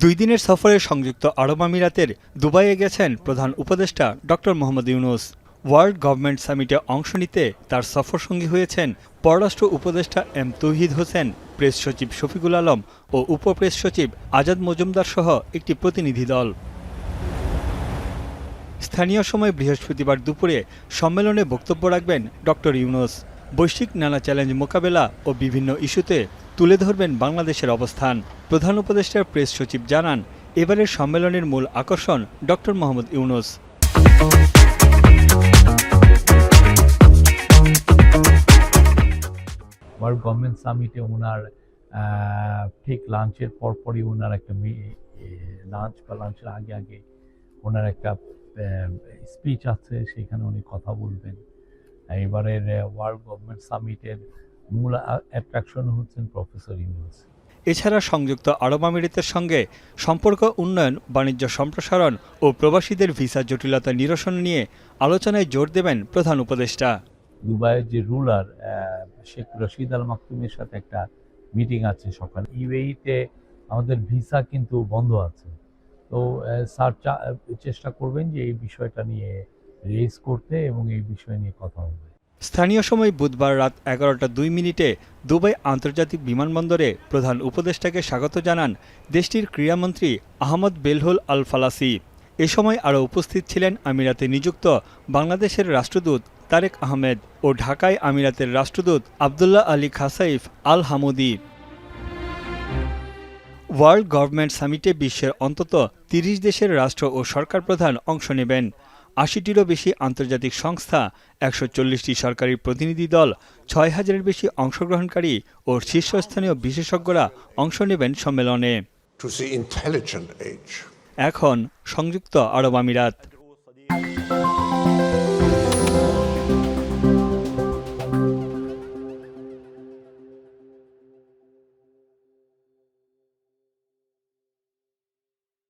2 দিনের সফরে সংযুক্ত আরব আমিরাতের দুবাইয়ে গেছেন প্রধান উপদেষ্টা doctor Mohammad Yunus. World government সামিটে অংশ নিতে তার সফরসঙ্গী হয়েছেন পররাষ্ট্র উপদেষ্টা এম তৌহিদ হোসেন, প্রেস সচিব শফিকুল আলম ও উপপ্রেস সচিব আজাদ মজুমদার সহ একটি প্রতিনিধি দল। স্থানীয় সময় বৃহস্পতিবার দুপুরে সম্মেলনে বক্তব্য রাখবেন ডক্টর ইউনূস। বৈশ্বিক নানা চ্যালেঞ্জ মোকাবেলা ও বিভিন্ন ইস্যুতে তুলে ধরবেন বাংলাদেশের অবস্থান। প্রধান উপদেষ্টার প্রেস সচিব জানান, এবারের সম্মেলনের মূল আকর্ষণ doctor Mohammad Yunus. World government সামিটে ওনার ঠিক লাঞ্চের পরপরই ওনার একটা লাঞ্চের আগে ওনার একটা স্পিচ আছে, সেখানে উনি কথা বলবেন। এবারের ওয়ার্ল্ড গভর্নমেন্ট সামিটের মূল অ্যাট্রাকশন হচ্ছেন প্রফেসর ইউনূস। এছাড়া সংযুক্ত আরব আমিরাতের সঙ্গে সম্পর্ক উন্নয়ন, বাণিজ্য সম্প্রসারণ ও প্রবাসীদের ভিসা জটিলতা নিরসন নিয়ে আলোচনায় জোর দেবেন প্রধান উপদেষ্টা। দুবাইয়ের যে রুলার শেখ রশিদ আল মাকতুমের সাথে একটা মিটিং আছে সকালে। ইউএইতে আমাদের ভিসা কিন্তু বন্ধ আছে, তো স্যার চেষ্টা করবেন যে এই বিষয়টা নিয়ে রেজ করতে এবং এই বিষয় নিয়ে কথা হবে। স্থানীয় সময় বুধবার রাত 11:02 দুবাই আন্তর্জাতিক বিমানবন্দরে প্রধান উপদেষ্টাকে স্বাগত জানান দেশটির ক্রীড়ামন্ত্রী আহমদ বেলহুল আল ফালাসি। এ সময় আরও উপস্থিত ছিলেন আমিরাতে নিযুক্ত বাংলাদেশের রাষ্ট্রদূত তারেক আহমেদ ও ঢাকায় আমিরাতের রাষ্ট্রদূত আবদুল্লাহ আলী খাসাইফ আল হামুদি। ওয়ার্ল্ড গভর্নমেন্ট সামিটে বিশ্বের অন্তত 30 দেশের রাষ্ট্র ও সরকার প্রধান অংশ নেবেন। 80টিরও বেশি আন্তর্জাতিক সংস্থা, 140টি সরকারি প্রতিনিধি দল, 6000-এর বেশি অংশগ্রহণকারী ও শীর্ষস্থানীয় বিশেষজ্ঞরা অংশ নেবেন সম্মেলনে। To the intelligent age. এখন সংযুক্ত আরব আমিরাত।